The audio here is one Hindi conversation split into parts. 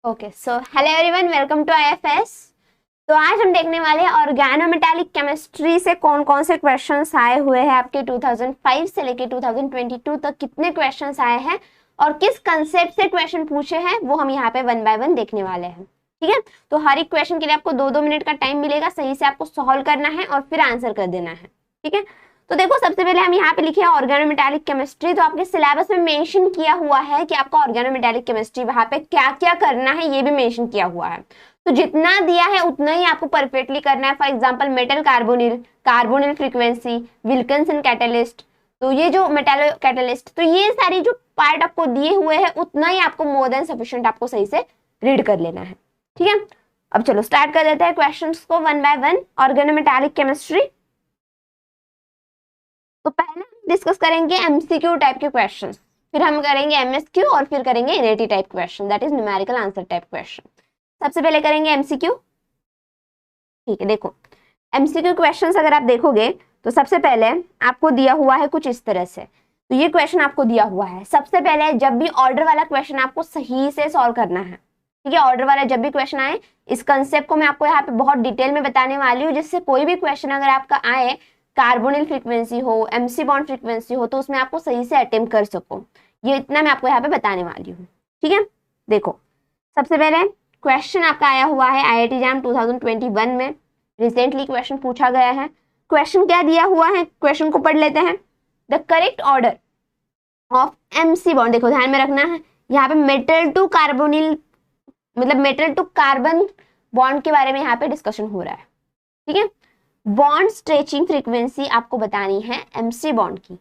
Okay so hello everyone, welcome to IFS. तो आज हम देखने वाले हैं ऑर्गेनोमेटालिक केमिस्ट्री से कौन कौन से क्वेश्चंस आए हुए हैं। आपके 2005 से लेके 2022 तक कितने क्वेश्चंस आए हैं और किस कंसेप्ट से क्वेश्चन पूछे हैं वो हम यहाँ पे वन बाय वन देखने वाले हैं। ठीक है, तो हर एक क्वेश्चन के लिए आपको 2-2 मिनट का टाइम मिलेगा, सही से आपको सॉल्व करना है और फिर आंसर कर देना है। ठीक है, तो देखो सबसे पहले हम यहाँ पे लिखे हैं ऑर्गेनोमेटालिक केमिस्ट्री। तो आपके सिलेबस में मेंशन किया हुआ है कि आपका ऑर्गेनोमेटालिक केमिस्ट्री वहां पे क्या क्या करना है, ये भी मेंशन किया हुआ है। तो जितना दिया है उतना ही आपको परफेक्टली करना है। For example metal carbonyl, carbonyl frequency, Wilkinson catalyst, तो ये जो मेटालो कैटलिस्ट, तो ये सारी जो पार्ट आपको दिए हुए हैं उतना ही आपको मोर देन सफिशिएंट आपको सही से रीड कर लेना है। ठीक है, अब चलो स्टार्ट कर देते हैं क्वेश्चंस को one by one. Organometallic chemistry, तो पहले हम डिस्कस करेंगे एमसीक्यू टाइप के क्वेश्चंस, फिर हम करेंगे एमएसक्यू और फिर करेंगे NAT type question, that is numerical answer type question. सबसे पहले करेंगे एमसीक्यू। ठीक है, देखो एमसीक्यू क्वेश्चंस अगर आप देखोगे तो सबसे पहले आपको दिया हुआ है कुछ इस तरह से। तो ये क्वेश्चन आपको दिया हुआ है, सबसे पहले जब भी ऑर्डर वाला क्वेश्चन आपको सही से सॉल्व करना है। ठीक है, ऑर्डर वाला जब भी क्वेश्चन आए, इस कंसेप्ट को मैं आपको यहाँ पे बहुत डिटेल में बताने वाली हूँ, जिससे कोई भी क्वेश्चन अगर आपका आए, कार्बोनिल फ्रीक्वेंसी हो, एमसी बॉन्ड फ्रीक्वेंसी हो, तो उसमें आपको सही से अटेम्प्ट कर सको। ये इतना मैं आपको यहाँ पे बताने वाली हूँ। ठीक है, देखो सबसे पहले क्वेश्चन आपका आया हुआ है आईआईटी जैम 2021 में, रिसेंटली क्वेश्चन पूछा गया है। क्वेश्चन क्या दिया हुआ है, क्वेश्चन को पढ़ लेते हैं। The correct order of MC bond, देखो ध्यान में रखना है यहाँ पे मेटल टू कार्बोनिल, मतलब मेटल टू कार्बन बॉन्ड के बारे में यहाँ पे डिस्कशन हो रहा है। ठीक है, बॉन्ड स्ट्रेचिंग फ्रीक्वेंसी आपको बतानी है एमसी बॉन्ड की।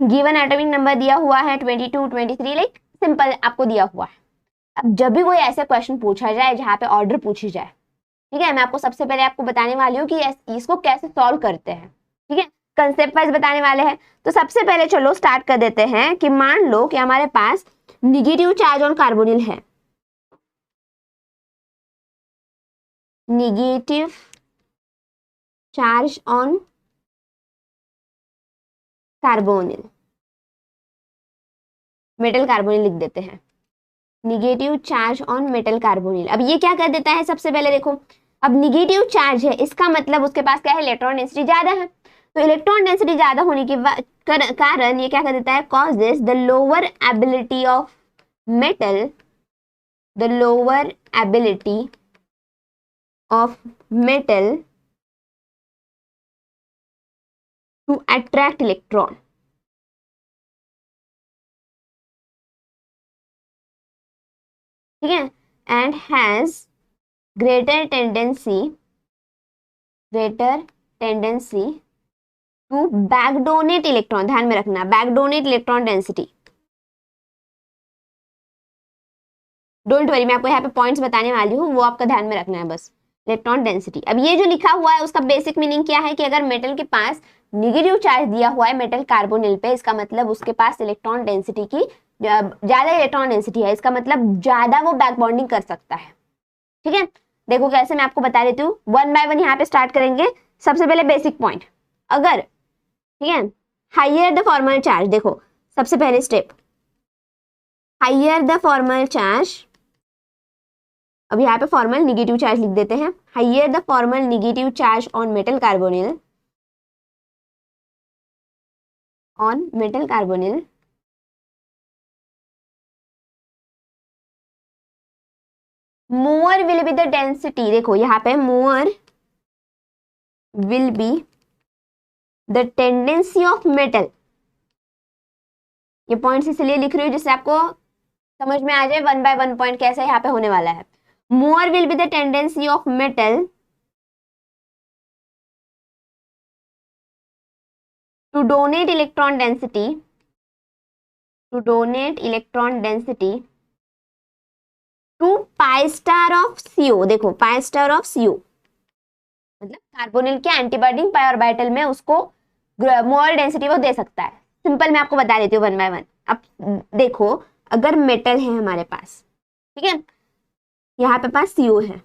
गिवन एटॉमिक नंबर दिया हुआ है 22, 23, लाइक सिंपल आपको दिया हुआ है। अब जब भी कोई ऐसा क्वेश्चन पूछा जाए जहाँ पे ऑर्डर पूछी जाए, ठीक है, मैं आपको सबसे पहले आपको बताने वाली हूँ कि इसको कैसे सॉल्व करते हैं। ठीक है, कंसेप्ट वाइज बताने वाले हैं। तो सबसे पहले चलो स्टार्ट कर देते हैं कि मान लो कि हमारे पास निगेटिव चार्ज ऑन कार्बोनिल है, negative charge on carbonyl, metal carbonyl लिख देते हैं, negative charge on metal carbonyl. अब ये क्या कर देता है, सबसे पहले देखो, अब निगेटिव चार्ज है, इसका मतलब उसके पास क्या है, इलेक्ट्रॉन डेंसिटी ज्यादा है। तो इलेक्ट्रॉन डेंसिटी ज्यादा होने के कारण ये क्या कर देता है, causes the lower ability of metal, the lower ability of metal to attract electron. ठीक है, and has greater tendency to back donate electron, ध्यान में रखना back donate electron density. Don't worry, मैं आपको यहाँ पे पॉइंट्स बताने वाली हूँ, वो आपका ध्यान में रखना है बस, इलेक्ट्रॉन डेंसिटी। अब ये जो लिखा हुआ है उसका बेसिक मीनिंग क्या है कि अगर मेटल के पास निगेटिव चार्ज दिया हुआ है मेटल कार्बोनिल पे, इसका मतलब उसके पास इलेक्ट्रॉन डेंसिटी की ज्यादा इलेक्ट्रॉन डेंसिटी है, इसका मतलब ज्यादा वो बैक बॉन्डिंग कर सकता है। ठीक है, देखो कैसे मैं आपको बता देती हूँ, वन बाय वन यहाँ पे स्टार्ट करेंगे। सबसे पहले बेसिक पॉइंट, अगर ठीक है हाइयर द फॉर्मल चार्ज, देखो सबसे पहले step, higher the formal charge, अब यहाँ पे फॉर्मल निगेटिव चार्ज लिख देते हैं, higher the formal negative charge on metal carbonyl, on metal carbonyl, more will be the density, देखो यहाँ पे मोर will be the tendency of metal, ये पॉइंट्स इसलिए लिख रही हूँ जिससे आपको समझ में आ जाए वन बाय वन पॉइंट कैसे यहाँ पे होने वाला है। More will be the tendency of metal to donate electron density, to donate electron density to pi star of CO, देखो पाई स्टार ऑफ सीओ मतलब कार्बोनिल के एंटीबॉडी पाई ऑर्बिटल में उसको मोल डेंसिटी वो दे सकता है। सिंपल मैं आपको बता देती हूँ वन बाय वन। अब देखो अगर मेटल है हमारे पास, ठीक है, यहाँ पे पास सीओ है,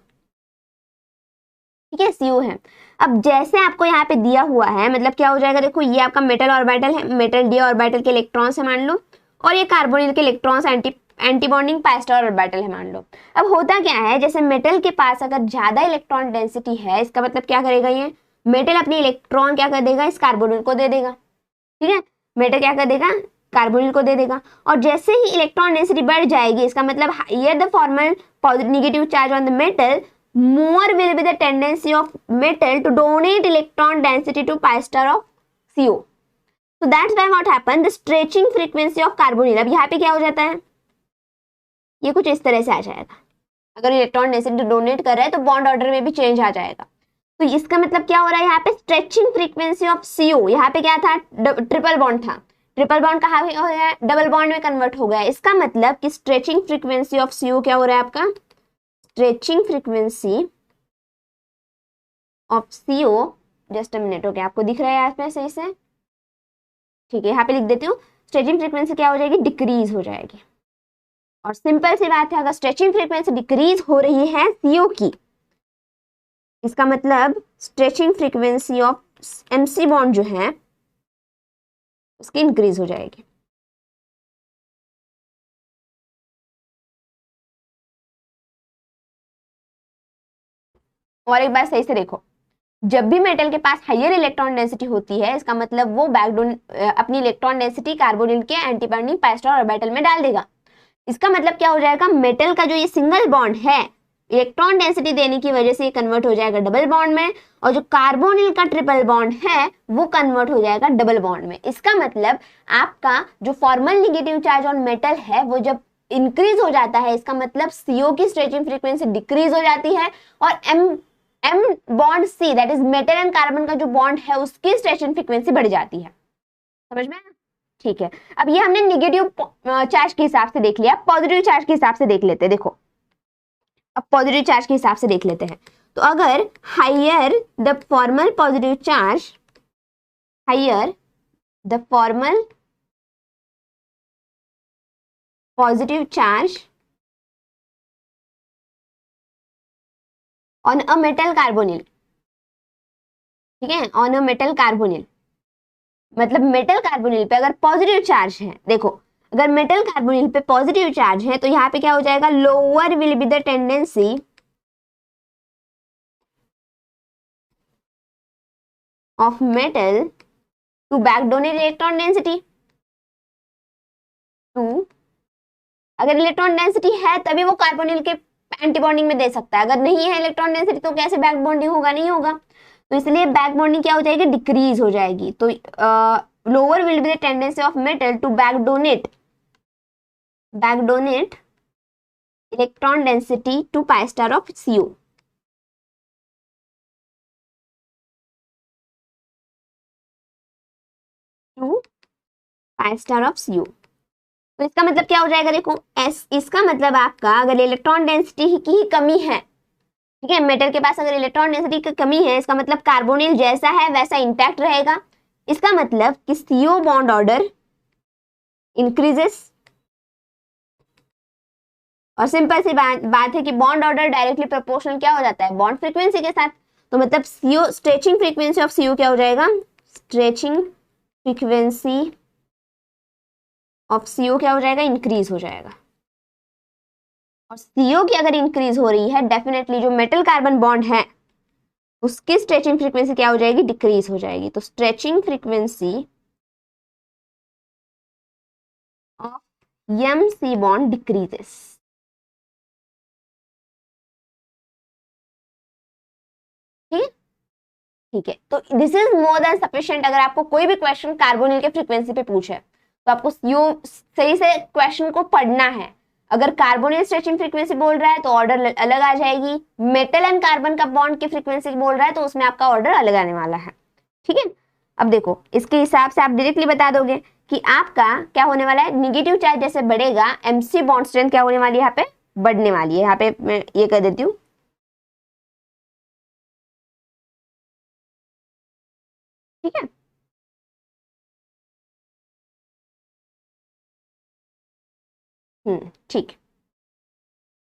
ठीक है सीओ है। अब जैसे आपको यहाँ पे दिया हुआ है, मतलब क्या हो जाएगा, देखो ये आपका मेटल ऑर्बिटल है, मेटल डी ऑर्बिटल के इलेक्ट्रॉन्स है मान लो, और ये कार्बोनिल के electrons anti anti bonding pi star orbital है मान लो। अब होता क्या है, जैसे मेटल के पास अगर ज्यादा इलेक्ट्रॉन डेंसिटी है, इसका मतलब क्या करेगा, ये मेटल अपने इलेक्ट्रॉन क्या कर देगा, इस कार्बोनिल को दे देगा। ठीक है, मेटल क्या कर देगा, कार्बोनिल को दे देगा। और जैसे ही इलेक्ट्रॉन डेंसिटी बढ़ जाएगी, इसका मतलब higher the formal negative charge on the metal, more will be the tendency of metal to donate electron density to pi star of CO. So that's why what happen, the stretching frequency of carbonyl, अब यहाँ पे क्या हो जाता है, ये कुछ इस तरह से आ जाएगा। अगर इलेक्ट्रॉन डेंसिटी डोनेट कर रहा है तो बॉन्ड ऑर्डर में भी चेंज आ जाएगा। तो इसका मतलब क्या हो रहा है, यहाँ पे स्ट्रेचिंग फ्रीक्वेंसी ऑफ CO, यहाँ पे क्या था, ट्रिपल बॉन्ड था, ट्रिपल बॉन्ड कहाँ हो गया, डबल बॉन्ड में कन्वर्ट हो गया। इसका मतलब कि स्ट्रेचिंग फ्रीक्वेंसी ऑफ CO क्या हो रहा है आपका, stretching frequency of CO, just a minute, okay आपको दिख रहा है यहाँ पे सही से, ठीक है, यहाँ पे लिख देती हूँ, स्ट्रेचिंग फ्रीक्वेंसी क्या हो जाएगी, डिक्रीज हो जाएगी। और सिंपल सी बात है, अगर स्ट्रेचिंग फ्रीक्वेंसी डिक्रीज हो रही है CO की, इसका मतलब stretching frequency of MC bond जो है उसकी इंक्रीज हो जाएगी। और एक बार सही से देखो, जब भी मेटल के पास हायर इलेक्ट्रॉन डेंसिटी होती है, इसका मतलब वो बैकडोन अपनी इलेक्ट्रॉन डेंसिटी कार्बोनिल के anti bonding pi star orbital में डाल देगा। इसका मतलब क्या हो जाएगा, मेटल का जो ये सिंगल बॉन्ड है, इलेक्ट्रॉन डेंसिटी देने की वजह से ये कन्वर्ट हो जाएगा डबल बॉन्ड में, और जो कार्बोनिल का ट्रिपल बॉन्ड है वो कन्वर्ट हो जाएगा डबल बॉन्ड में। इसका मतलब आपका जो formal negative charge on metal है वो जब इंक्रीज हो जाता है, इसका मतलब CO की स्ट्रेचिंग फ्रीक्वेंसी डिक्रीज हो जाती है, और M bond C, that is metal and carbon का जो बॉन्ड है उसकी स्ट्रेचिंग फ्रीक्वेंसी बढ़ जाती है। समझ में, ठीक है। अब ये हमने नेगेटिव चार्ज के हिसाब से देख लिया, पॉजिटिव चार्ज के हिसाब से देख लेते हैं। देखो अब पॉजिटिव चार्ज के हिसाब से देख लेते हैं। तो अगर higher the formal positive charge, higher the formal positive charge on a metal carbonyl, ठीक है, ऑन अ मेटल कार्बोनिल, मतलब मेटल कार्बोनिल पे अगर पॉजिटिव चार्ज है, देखो अगर मेटल कार्बोनिल पे पॉजिटिव चार्ज है तो यहाँ पे क्या हो जाएगा, lower will be the tendency of metal to back donate electron density to, अगर इलेक्ट्रॉन डेंसिटी है तभी वो कार्बोनिल के एंटी बॉन्डिंग में दे सकता है, अगर नहीं है इलेक्ट्रॉन डेंसिटी तो कैसे बैक बॉन्डिंग होगा, नहीं होगा। तो इसलिए बैक बॉन्डिंग क्या हो जाएगी, डिक्रीज हो जाएगी। तो lower will be the tendency of metal to back donate electron density to pi star of CO। To pi star of CO, तो इसका मतलब क्या हो जाएगा, देखो इसका मतलब आपका अगर इलेक्ट्रॉन डेंसिटी की ही कमी है, ठीक है, मेटल के पास अगर इलेक्ट्रॉन डेंसिटी की कमी है, इसका मतलब कार्बोनिल जैसा है वैसा इंटैक्ट रहेगा। इसका मतलब कि CO बॉन्ड ऑर्डर इंक्रीजेस, और सिंपल सी बात है कि बॉन्ड ऑर्डर डायरेक्टली प्रोपोर्शनल क्या हो जाता है, बॉन्ड फ्रीक्वेंसी के साथ। तो मतलब CO stretching frequency of CO क्या हो जाएगा, स्ट्रेचिंग फ्रीक्वेंसी ऑफ CO क्या हो जाएगा, इंक्रीज हो जाएगा। और CO की अगर इंक्रीज हो रही है, डेफिनेटली जो मेटल कार्बन बॉन्ड है उसकी स्ट्रेचिंग फ्रीक्वेंसी क्या हो जाएगी, डिक्रीज हो जाएगी। तो stretching frequency of MC bond decreases. ठीक ठीक है, तो this is more than sufficient. अगर आपको कोई भी क्वेश्चन कार्बोनिल के फ्रीक्वेंसी पे पूछे तो आपको सही से क्वेश्चन को पढ़ना है। अगर कार्बोनिल स्ट्रेचिंग फ्रीक्वेंसी बोल रहा है तो ऑर्डर अलग आ जाएगी, मेटल एंड कार्बन का बॉन्ड की फ्रीक्वेंसी बोल रहा है तो उसमें आपका ऑर्डर अलग आने वाला है। ठीक है, अब देखो इसके हिसाब से आप डायरेक्टली बता दोगे कि आपका क्या होने वाला है, निगेटिव चार्ज जैसे बढ़ेगा MC बॉन्ड स्ट्रेंथ क्या होने वाली है, यहाँ पे बढ़ने वाली है। यहाँ पे मैं ये कर देती हूँ, ठीक है। ठीक,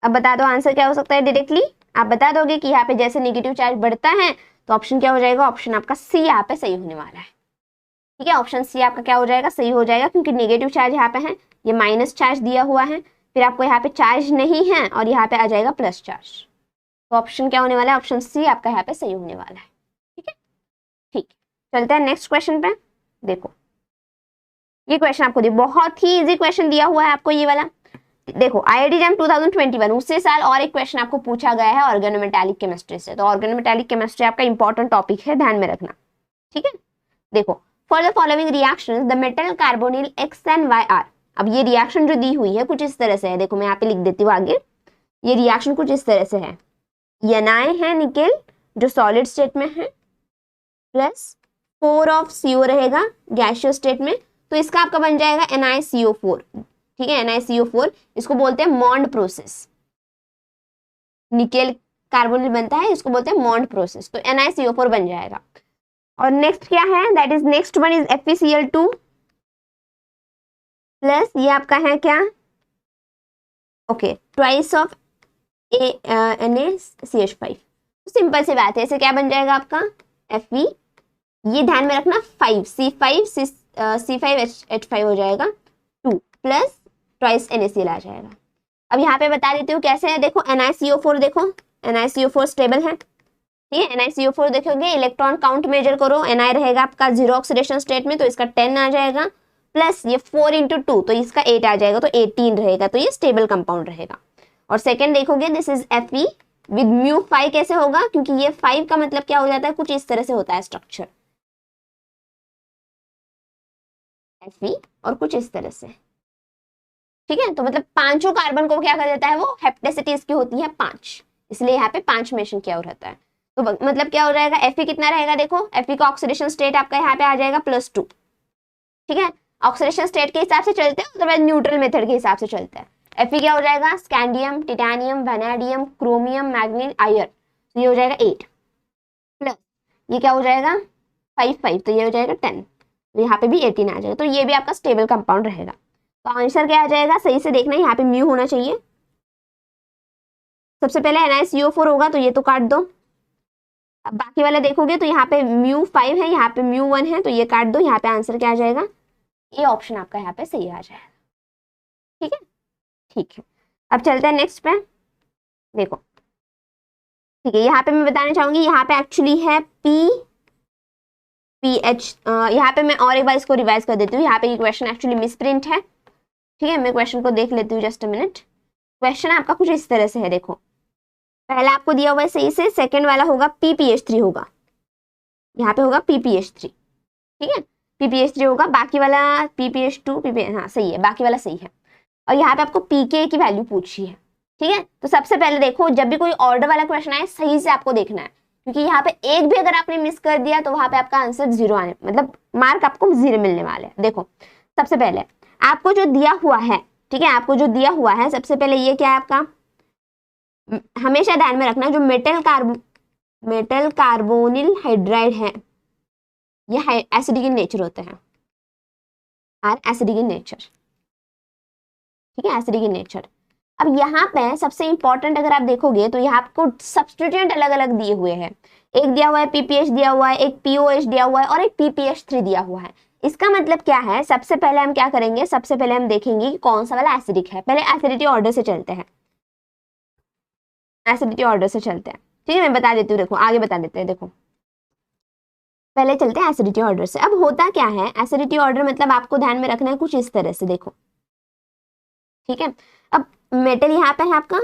अब बता दो आंसर क्या हो सकता है। डायरेक्टली आप बता दोगे कि यहाँ पे जैसे नेगेटिव चार्ज बढ़ता है तो ऑप्शन क्या हो जाएगा, ऑप्शन आपका C यहाँ पे सही होने वाला है। ठीक है, ऑप्शन C आपका क्या हो जाएगा, सही हो जाएगा, क्योंकि नेगेटिव चार्ज यहाँ पे है, ये माइनस चार्ज दिया हुआ है, फिर आपको यहाँ पे चार्ज नहीं है और यहाँ पे आ जाएगा प्लस चार्ज। तो ऑप्शन क्या होने वाला है, ऑप्शन सी आपका यहाँ पे सही होने वाला है। ठीक है, ठीक, चलते हैं नेक्स्ट क्वेश्चन पे। देखो ये क्वेश्चन आपको बहुत ही इजी क्वेश्चन दिया हुआ है आपको ये वाला। देखो IIT JAM 2021 उसी साल और एक क्वेश्चन आपको पूछा गया है ऑर्गेनोमेटालिक केमिस्ट्री से। तो ऑर्गेनोमेटालिक केमिस्ट्री आपका इंपॉर्टेंट टॉपिक है, ध्यान में रखना। ठीक है, देखो for the following reactions the metal carbonyl X and Y are. अब ये रिएक्शन जो दी हुई है कुछ इस तरह से है, देखो मैं यहाँ पे लिख देती हूँ आगे। ये रिएक्शन कुछ इस तरह से है, Na है निकेल जो सॉलिड स्टेट में है, प्लस 4 ऑफ CO रहेगा गैसियस स्टेट में, तो इसका आपका बन जाएगा NiCO4। ठीक है, NiCO4 इसको बोलते हैं मॉन्ड प्रोसेस। निकेल कार्बोनिल बनता है, इसको बोलते हैं मॉन्ड प्रोसेस, तो NiCO4 बन जाएगा। और नेक्स्ट क्या है, that is next one is FeCl2 plus ये आपका है क्या, ओके, ट्वाइस ऑफ NaCH5। तो सिंपल सी बात है, ऐसे क्या बन जाएगा आपका Fe, ये ध्यान में रखना 5 C5H5 हो जाएगा 2 प्लस ट्वाइस NaCl आ जाएगा। अब यहाँ पे बता देती हूँ कैसे है, देखो NiCO4, देखो NiCO4 स्टेबल है। ठीक है, NiCO4 देखोगे इलेक्ट्रॉन काउंट मेजर करो, Ni रहेगा आपका 0 ऑक्सीडेशन स्टेट में, तो इसका 10 आ जाएगा, प्लस ये 4 × 2 तो इसका 8 आ जाएगा, तो 18 रहेगा, तो ये स्टेबल कंपाउंड रहेगा। और सेकंड देखोगे दिस इज Fe विद μ5 कैसे होगा, क्योंकि ये 5 का मतलब क्या हो जाता है, कुछ इस तरह से होता है स्ट्रक्चर Fe और कुछ इस तरह से। ठीक है, तो मतलब पांचों कार्बन को क्या कर देता है, वो हेप्टेसिटी इसकी होती है 5, इसलिए यहाँ पे 5 मेंशन किया रहता है। तो मतलब क्या हो जाएगा, Fe कितना रहेगा, देखो Fe का ऑक्सीडेशन स्टेट आपका यहाँ पे आ जाएगा +2। ठीक है, ऑक्सीडेशन स्टेट के हिसाब से चलते हैं, उसके बाद न्यूट्रल मेथड के हिसाब से चलते हैं। Fe क्या हो जाएगा, scandium, titanium, vanadium, chromium, manganese, iron, तो ये हो जाएगा 8 प्लस ये क्या हो जाएगा 5, तो ये हो जाएगा 10, तो यहाँ पे भी 18 आ जाएगा, तो ये भी आपका स्टेबल कंपाउंड रहेगा। तो आंसर क्या आ जाएगा, सही से देखना, यहाँ पे म्यू होना चाहिए। सबसे पहले NiCO4 होगा, तो ये तो काट दो। अब बाकी वाला देखोगे तो यहाँ पे μ5 है, यहाँ पे μ1 है, तो ये काट दो। यहाँ पे आंसर क्या आ जाएगा, ये ऑप्शन आपका यहाँ पे सही आ जाएगा। ठीक है, ठीक है, अब चलते हैं नेक्स्ट पे। देखो ठीक है, यहाँ पे मैं बताना चाहूंगी, यहाँ पे एक्चुअली है PH। यहाँ पे मैं और एक बार इसको रिवाइज कर देती हूँ, यहाँ पे ये क्वेश्चन एक्चुअली मिसप्रिंट है। ठीक है, मैं क्वेश्चन को देख लेती हूँ, जस्ट अ मिनट। क्वेश्चन आपका कुछ इस तरह से है, देखो पहला आपको दिया हुआ है सही से, सेकंड वाला होगा PPH3 होगा, यहाँ पे होगा PPH3। ठीक है, PPH3 होगा, बाकी वाला PPH2 हाँ सही है, बाकी वाला सही है। और यहाँ पे आपको pK की वैल्यू पूछी है। ठीक है, तो सबसे पहले देखो, जब भी कोई ऑर्डर वाला क्वेश्चन आए सही से आपको देखना है, क्योंकि यहाँ पे एक भी अगर आपने मिस कर दिया तो वहां पे आपका आंसर 0 आने, मतलब मार्क आपको 0 मिलने वाले हैं। देखो सबसे पहले आपको जो दिया हुआ है, ठीक है, आपको जो दिया हुआ है सबसे पहले ये क्या है आपका, हमेशा ध्यान में रखना, जो मेटल कार्बोनिल हाइड्राइड है, ये एसिडिक इन नेचर होते हैं, आर एसिडिक इन नेचर। ठीक है, एसिडिक इन नेचर। अब यहाँ पे सबसे इंपॉर्टेंट अगर आप देखोगे तो यहाँ आपको सब्स्टिट्यूएंट अलग अलग दिए हुए हैं, एक दिया हुआ है PPH दिया हुआ है, एक POH दिया हुआ है और एक PPH3 दिया हुआ है। इसका मतलब क्या है, सबसे पहले हम क्या करेंगे, सबसे पहले हम देखेंगे कि कौन सा वाला एसिडिक है। पहले एसिडिटी ऑर्डर से चलते हैं, एसिडिटी ऑर्डर से चलते हैं। ठीक है, मैं बता देती हूँ, देखो आगे बता देते हैं। देखो पहले चलते हैं एसिडिटी ऑर्डर से। अब होता क्या है, एसिडिटी ऑर्डर मतलब आपको ध्यान में रखना है कुछ इस तरह से, देखो ठीक है। अब मेटल यहाँ पे है आपका,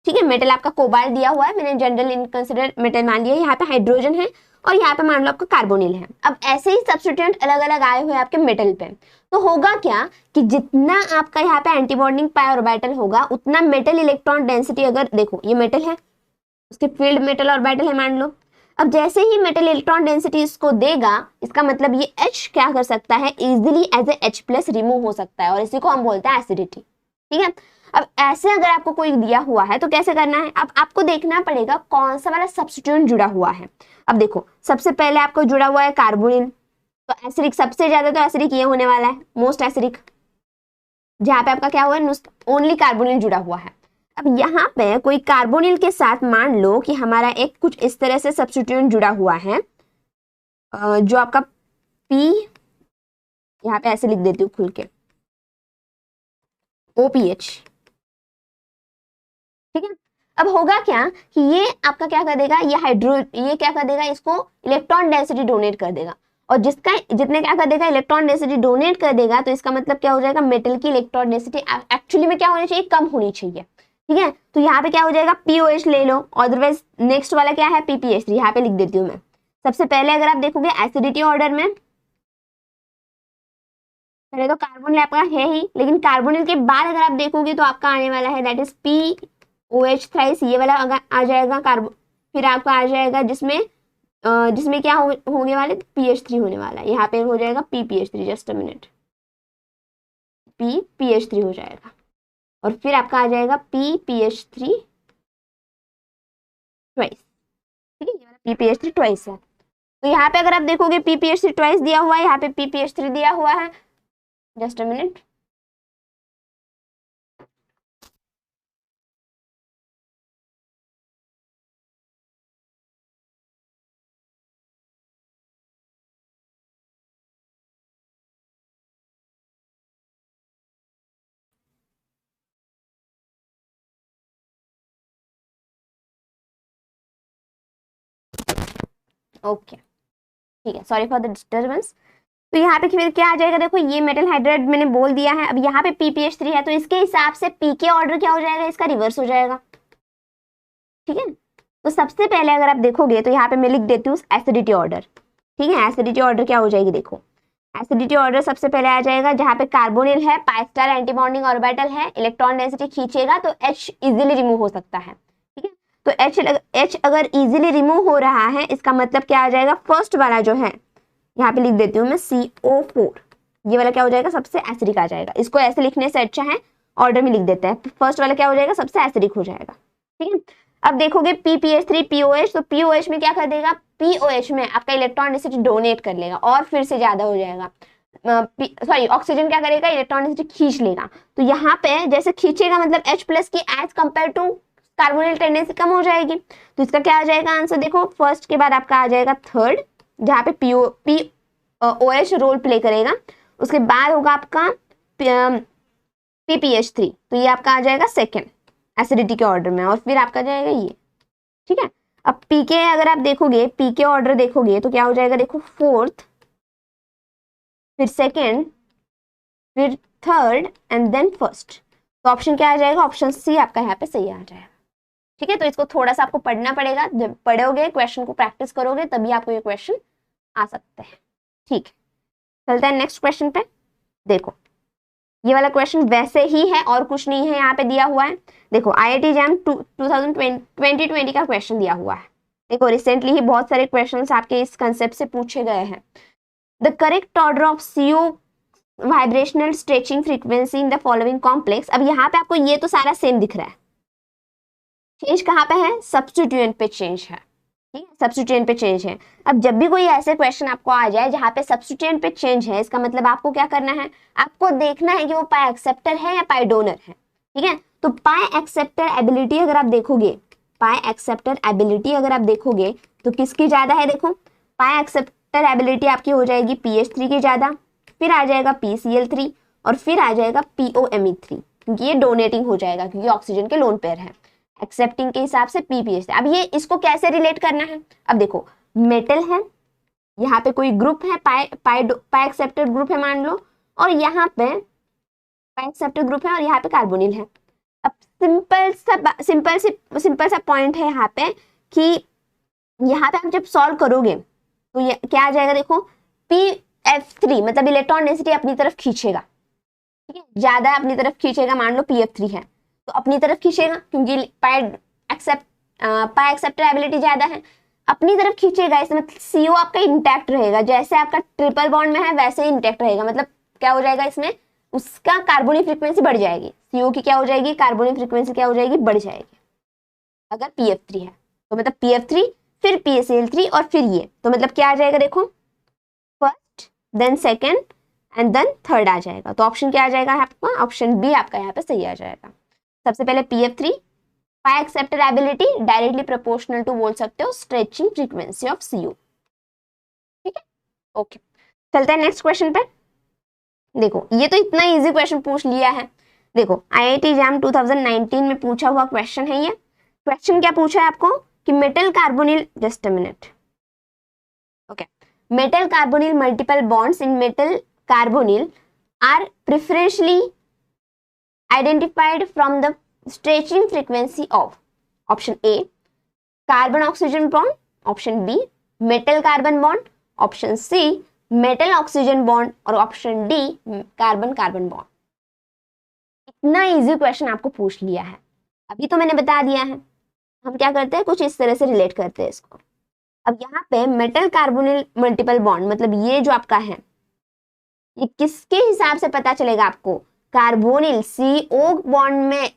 ठीक है, मेटल आपका कोबाल्ट दिया हुआ है, मैंने जनरल इनकंसिडर मेटल मान लिया। यहाँ पे हाइड्रोजन है और यहाँ पे मान लो आपका कार्बोनिल है। अब ऐसे ही सब्स्टिट्यूएंट अलग अलग आए हुए आपके मेटल पे, तो होगा क्या कि जितना आपका यहाँ पे एंटीबॉन्डिंग पाई ऑर्बिटल होगा उतना मेटल इलेक्ट्रॉन डेंसिटी, अगर देखो ये मेटल है, उसके फील्ड मेटल ऑर्बिटल है मान लो। अब जैसे ही मेटल इलेक्ट्रॉन डेंसिटी इसको देगा, इसका मतलब ये H क्या कर सकता है, easily as a H+ remove हो सकता है, और इसी को हम बोलते हैं एसिडिटी। ठीक है, अब ऐसे अगर आपको कोई दिया हुआ है तो कैसे करना है, अब आपको देखना पड़ेगा कौन सा वाला सब्स्टिट्यूएंट जुड़ा हुआ है। अब देखो सबसे पहले आपको जुड़ा हुआ है कार्बोनिल, तो एसिडिक सबसे ज्यादा तो एसिडिक ये होने वाला है, मोस्ट एसिडिक, जहाँ पे आपका क्या हुआ है, ओनली कार्बोनिल जुड़ा हुआ है। अब यहाँ पे कोई कार्बोनिल के साथ मान लो कि हमारा एक कुछ इस तरह से सब्स्टिट्यूएंट जुड़ा हुआ है, जो आपका P, यहाँ पे ऐसे लिख देती हूँ खुल के, OPH। ठीक है। अब होगा क्या कि ये आपका क्या कर देगा, ये क्या कर देगा, इसको इलेक्ट्रॉन डेंसिटी डोनेट कर देगा, और जिसका जितने क्या कर देगा इलेक्ट्रॉन डेंसिटी डोनेट कर देगा, तो इसका मतलब क्या हो जाएगा, मेटल की इलेक्ट्रॉन डेंसिटी एक्चुअली में क्या होनी चाहिए, कम होनी चाहिए। ठीक है, तो यहाँ पे क्या हो जाएगा, POH ले लो, अदरवाइज नेक्स्ट वाला क्या है, PPH3। यहाँ पे लिख देती हूँ मैं। सबसे पहले अगर आप देखोगे एसिडिटी ऑर्डर में, पहले तो कार्बोनिल आपका है ही, लेकिन कार्बोनिल के बाद अगर आप देखोगे तो आपका आने वाला है दैट इज POH थ्राइस, ये वाला अगर आ जाएगा कार्बो, फिर आपका आ जाएगा जिसमें क्या होने वाले, PH3 होने वाला है। यहाँ पे हो जाएगा PPH3, just a minute, PPH3 हो जाएगा, और फिर आपका आ जाएगा PPH3 ट्वाइस। ठीक है, ये वाला PPH3 ट्वाइस है। तो यहाँ पे अगर आप देखोगे PPH3 ट्वाइस दिया हुआ है, यहाँ पे PPH3 दिया हुआ है, जस्ट अ मिनट। ओके ठीक है, सॉरी फॉर द डिस्टर्बेंस। तो यहाँ पे फिर क्या आ जाएगा, देखो ये मेटल हाइड्राइड मैंने बोल दिया है। अब यहाँ पे PPH3 है, तो इसके हिसाब से पीके ऑर्डर क्या हो जाएगा, इसका रिवर्स हो जाएगा। ठीक है, तो सबसे पहले अगर आप देखोगे तो यहाँ पे मैं लिख देती हूँ एसिडिटी ऑर्डर। ठीक है, एसिडिटी ऑर्डर क्या हो जाएगी, देखो एसिडिटी ऑर्डर सबसे पहले आ जाएगा जहाँ पे कार्बोनिल है, pi star anti bonding orbital है, इलेक्ट्रॉन डेंसिटी खींचेगा तो H इजीली रिमूव हो सकता है। ठीक है, तो H अगर इजीली रिमूव हो रहा है, इसका मतलब क्या आ जाएगा, फर्स्ट वाला जो है, यहाँ पे लिख देती हूँ मैं CO4, ये वाला क्या हो जाएगा, सबसे एसिडिक आ जाएगा। इसको ऐसे लिखने से अच्छा है ऑर्डर में लिख देते हैं, फर्स्ट वाला क्या हो जाएगा, सबसे एसिडिक हो जाएगा। ठीक है, अब देखोगे PPH3 POH, तो POH में क्या कर देगा, POH में आपका इलेक्ट्रॉन डेंसिटी डोनेट कर लेगा और फिर से ज्यादा हो जाएगा। सॉरी, ऑक्सीजन क्या करेगा, इलेक्ट्रॉन डेंसिटी खींच लेगा। तो यहाँ पे जैसे खींचेगा मतलब H+ की as compare to carbonyl tendency कम हो जाएगी। तो इसका क्या आ जाएगा आंसर, देखो फर्स्ट के बाद आपका आ जाएगा थर्ड, जहाँ पे POH रोल प्ले करेगा। उसके बाद होगा आपका PPH3, तो ये आपका आ जाएगा सेकेंड एसिडिटी के ऑर्डर में, और फिर आपका जाएगा ये। ठीक है, अब पीके अगर आप देखोगे, पीके ऑर्डर देखोगे तो क्या हो जाएगा, देखो फोर्थ, फिर सेकेंड, फिर थर्ड एंड देन फर्स्ट। तो ऑप्शन क्या आ जाएगा, ऑप्शन सी आपका यहाँ पे सही आ जाएगा। ठीक है, तो इसको थोड़ा सा आपको पढ़ना पड़ेगा, जब पढ़ोगे क्वेश्चन को प्रैक्टिस करोगे तभी आपको ये क्वेश्चन आ सकते हैं। ठीक, चलते हैं नेक्स्ट क्वेश्चन पे। देखो ये वाला क्वेश्चन वैसे ही है और कुछ नहीं है, यहाँ पे दिया हुआ है। देखो IIT JAM 2020 का क्वेश्चन दिया हुआ है। देखो रिसेंटली ही बहुत सारे क्वेश्चंस आपके इस कंसेप्ट से पूछे गए हैं। The correct order of CO vibrational stretching frequency in the following complex. अब यहाँ पे आपको ये तो सारा सेम दिख रहा है, चेंज कहाँ पे है, सब्स्टिट्यूएंट पे चेंज है। ठीक है, सब्स्टिट्यूएंट पे चेंज है। अब जब भी कोई ऐसे क्वेश्चन आपको आ जाए जहाँ पे सब्स्टिट्यूएंट पे चेंज है, इसका मतलब आपको क्या करना है, आपको देखना है कि वो पाई एक्सेप्टर है या पाई डोनर है। ठीक है, तो पाई एक्सेप्टर एबिलिटी अगर आप देखोगे, पाई एक्सेप्टर एबिलिटी अगर आप देखोगे तो किसकी ज्यादा है, देखो पाई एक्सेप्टर एबिलिटी आपकी हो जाएगी PH3 की ज्यादा, फिर आ जाएगा PCl3, और फिर आ जाएगा POMe3, क्योंकि ये डोनेटिंग हो जाएगा क्योंकि ऑक्सीजन के लोन पेयर है। एक्सेप्टिंग के हिसाब से PPH। अब ये इसको कैसे रिलेट करना है, अब देखो मेटल है, यहाँ पे कोई ग्रुप है, पाई एक्सेप्टर ग्रुप है मान लो, और यहाँ पे पाई एक्सेप्टर ग्रुप है और यहाँ पे कार्बोनिल है। अब सिंपल सा पॉइंट है यहाँ पे कि यहाँ पे आप जब सॉल्व करोगे तो ये क्या आ जाएगा, देखो PF3 मतलब इलेक्ट्रॉन डेंसिटी अपनी तरफ खींचेगा। ठीक है, ज्यादा अपनी तरफ खींचेगा, मान लो PF3 है तो अपनी तरफ खींचेगा क्योंकि पाई एक्सेप्टर एबिलिटी ज्यादा है, अपनी तरफ खींचेगा। इसमें CO आपका इंटैक्ट रहेगा, जैसे आपका ट्रिपल बॉन्ड में है वैसे ही इंटैक्ट रहेगा। मतलब क्या हो जाएगा, इसमें उसका कार्बोनिक फ्रीक्वेंसी बढ़ जाएगी, CO की क्या हो जाएगी, कार्बोनिक फ्रीक्वेंसी क्या हो जाएगी, बढ़ जाएगी अगर PF3 है। तो मतलब PF3 फिर PCl3 और फिर ये, तो मतलब क्या आ जाएगा, देखो first then second and then third आ जाएगा। तो ऑप्शन क्या आ जाएगा आपका, ऑप्शन बी आपका यहाँ पे सही आ जाएगा। सबसे पहले PF3 pi acceptor ability directly proportional to बोल सकते हो स्ट्रेचिंग फ्रीक्वेंसी ऑफ CO। ठीक है, ओके चलते हैं नेक्स्ट क्वेश्चन पे। देखो ये तो इतना इजी क्वेश्चन पूछ लिया है, देखो आईआईटी एग्जाम 2019 में पूछा हुआ क्वेश्चन है ये। क्वेश्चन क्या पूछा है आपको कि metal carbonyl, just a minute, okay, metal carbonyl multiple bonds in metal carbonyl are preferentially identified from the stretching frequency of option A carbon oxygen bond, option B metal carbon bond, option C metal oxygen bond और option D carbon carbon bond. इतना इजी क्वेश्चन आपको पूछ लिया है, अभी तो मैंने बता दिया है। हम क्या करते हैं, कुछ इस तरह से रिलेट करते हैं इसको। अब यहाँ पे मेटल कार्बोनिल मल्टीपल बॉन्ड मतलब ये जो आपका है, ये किसके हिसाब से पता चलेगा आपको, कार्बोनिल CO बॉन्ड में